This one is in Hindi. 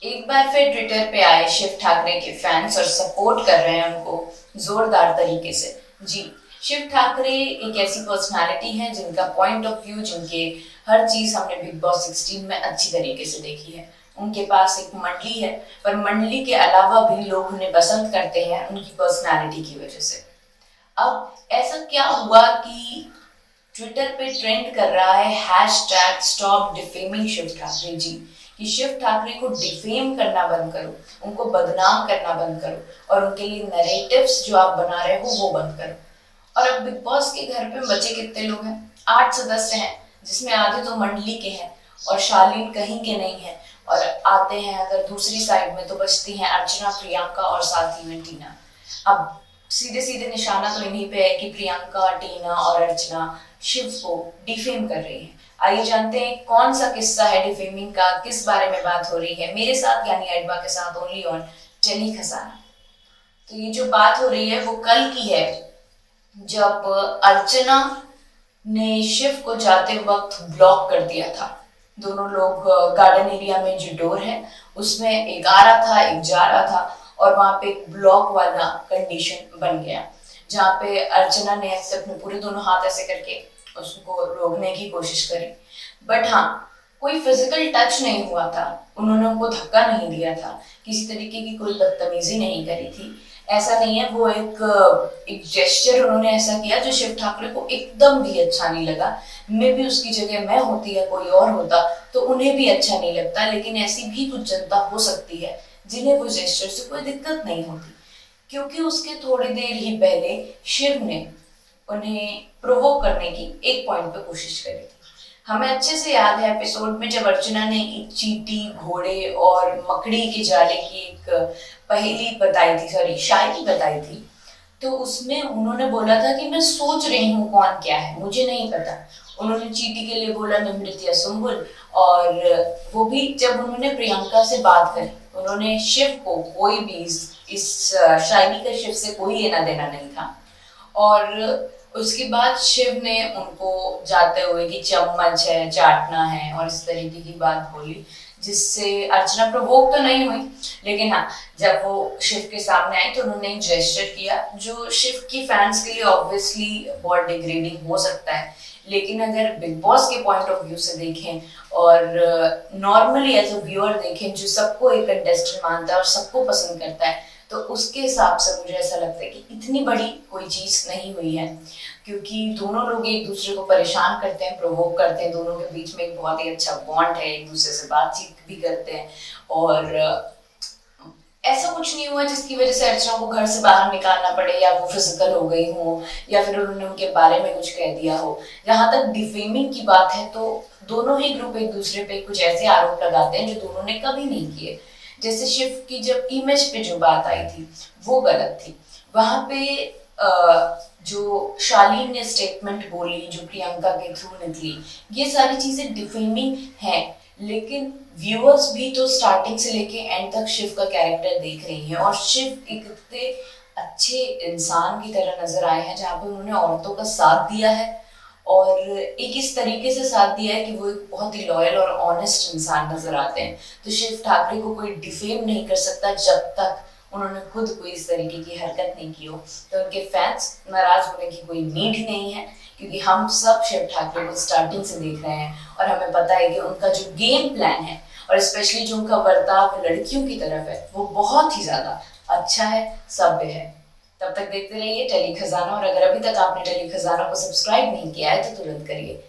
एक बार फिर ट्विटर पे आए शिव ठाकरे के फैंस और सपोर्ट कर रहे हैं उनको जोरदार तरीके से। जी, शिव ठाकरे एक ऐसी पर्सनालिटी है जिनका पॉइंट ऑफ व्यू, जिनके हर चीज हमने बिग बॉस 16 में अच्छी तरीके से देखी है। उनके पास एक मंडली है, पर मंडली के अलावा भी लोग उन्हें पसंद करते हैं उनकी पर्सनालिटी की वजह से। अब ऐसा क्या हुआ कि ट्विटर पे ट्रेंड कर रहा है hashtag stop defaming Shiv Thackeray ji, कि शिव ठाकरे को डिफेम करना बंद करो, उनको बदनाम करना बंद करो और उनके लिए नैरेटिव्स जो आप बना रहे हो वो बंद करो। और अब बिग बॉस के घर पे बचे कितने लोग हैं? 8 सदस्य हैं, जिसमें आधे तो मंडली के हैं और शालीन कहीं के नहीं है। और आते हैं अगर दूसरी साइड में तो बचती हैं अर्चना, प्रियंका और साथ ही में टीना। अब सीधे सीधे निशाना तो इन्हीं पे है कि प्रियंका, टीना और अर्चना शिव को डिफेम कर रही है। आइए जानते हैं कौन सा किस्सा है डिफेमिंग का, किस बारे में बात हो रही है मेरे साथ यानी अडबा के साथ, ओनली ऑन टेली खजाना। तो ये जो बात हो रही है वो कल की है, जब अर्चना ने शिव को जाते वक्त ब्लॉक कर दिया था। दोनों लोग गार्डन एरिया में जो डोर है उसमें एक आ रहा था, एक जा रहा था और वहां पे एक ब्लॉक वाला कंडीशन बन गया, जहाँ पे अर्चना ने ऐसे अपने पूरे दोनों हाथ ऐसे करके उसको रोकने की कोशिश करी। बट हाँ, कोई फिजिकल टच नहीं हुआ था, उन्होंने उनको धक्का नहीं दिया था, किसी तरीके की कोई बदतमीजी नहीं करी थी। ऐसा नहीं है, वो एक जेस्चर उन्होंने ऐसा किया जो शिव ठाकरे को एकदम भी अच्छा नहीं लगा। मे भी उसकी जगह मैं होती या कोई और होता तो उन्हें भी अच्छा नहीं लगता, लेकिन ऐसी भी कुछ जनता हो सकती है जिन्हें वो जेस्चर से कोई दिक्कत नहीं होती, क्योंकि उसके थोड़ी देर ही पहले शिव ने उन्हें प्रोवोक करने की एक पॉइंट पे कोशिश करी थी। हमें अच्छे से याद है एपिसोड में जब अर्चना ने चींटी, घोड़े और मकड़ी के जाले की एक पहेली बताई थी, सॉरी शायरी बताई थी, तो उसमें उन्होंने बोला था कि मैं सोच रही हूँ कौन क्या है, मुझे नहीं पता। उन्होंने चींटी के लिए बोला निमृत या सुम्बुल, और वो भी जब उन्होंने प्रियंका से बात करी, उन्होंने शिव को कोई भी इस शायरी का शिव से कोई लेना देना नहीं था। और उसके बाद शिव ने उनको जाते हुए कि चम्मच है, चाटना है और इस तरीके की बात बोली, जिससे अर्चना प्रोवोक तो नहीं हुई, लेकिन हाँ, जब वो शिव के सामने आई तो उन्होंने एक जेस्चर किया जो शिव की फैंस के लिए ऑब्वियसली बहुत डिग्रेडिंग हो सकता है। लेकिन अगर बिग बॉस के पॉइंट ऑफ व्यू से देखें और नॉर्मली एज अ व्यूअर देखें, जो सबको एक कंटेस्टेंट मानता है और सबको पसंद करता है, तो उसके हिसाब से मुझे ऐसा लगता है कि इतनी बड़ी कोई चीज नहीं हुई है, क्योंकि दोनों लोग एक दूसरे को परेशान करते हैं, प्रोवोक करते हैं, दोनों के बीच में एक बहुत ही अच्छा बॉन्ड है, एक दूसरे से बातचीत भी करते हैं। और ऐसा कुछ नहीं हुआ जिसकी वजह से अर्चना को घर से बाहर निकालना पड़े, या वो फिजिकल हो गई हो, या फिर उन्होंने उनके बारे में कुछ कह दिया हो। जहां तक डिफेमिंग की बात है तो दोनों ही ग्रुप एक दूसरे पे कुछ ऐसे आरोप लगाते हैं जो दोनों ने कभी नहीं किए। जैसे शिव की जब इमेज पे जो बात आई थी वो गलत थी, वहां पे जो शालीन ने स्टेटमेंट बोली, जो प्रियंका के थ्रू निकली, ये सारी चीजें डिफेमिंग हैं। लेकिन व्यूअर्स भी तो स्टार्टिंग से लेके एंड तक शिव का कैरेक्टर देख रही हैं, और शिव एक इतने अच्छे इंसान की तरह नजर आए हैं जहाँ पे उन्होंने औरतों का साथ दिया है, और एक इस तरीके से साथ दिया है कि वो एक बहुत ही लॉयल और ऑनेस्ट इंसान नजर आते हैं। तो शिव ठाकरे को कोई डिफेम नहीं कर सकता जब तक उन्होंने खुद कोई इस तरीके की हरकत नहीं की हो। तो उनके फैंस नाराज होने की कोई नीड ही नहीं है, क्योंकि हम सब शिव ठाकरे को स्टार्टिंग से देख रहे हैं और हमें पता है कि उनका जो गेम प्लान है और स्पेशली जो उनका बर्ताव लड़कियों की तरफ है वो बहुत ही ज्यादा अच्छा है, सभ्य है। तब तक देखते रहिए टेली खजाना, और अगर अभी तक आपने टेली खजाना को सब्सक्राइब नहीं किया है तो तुरंत करिए।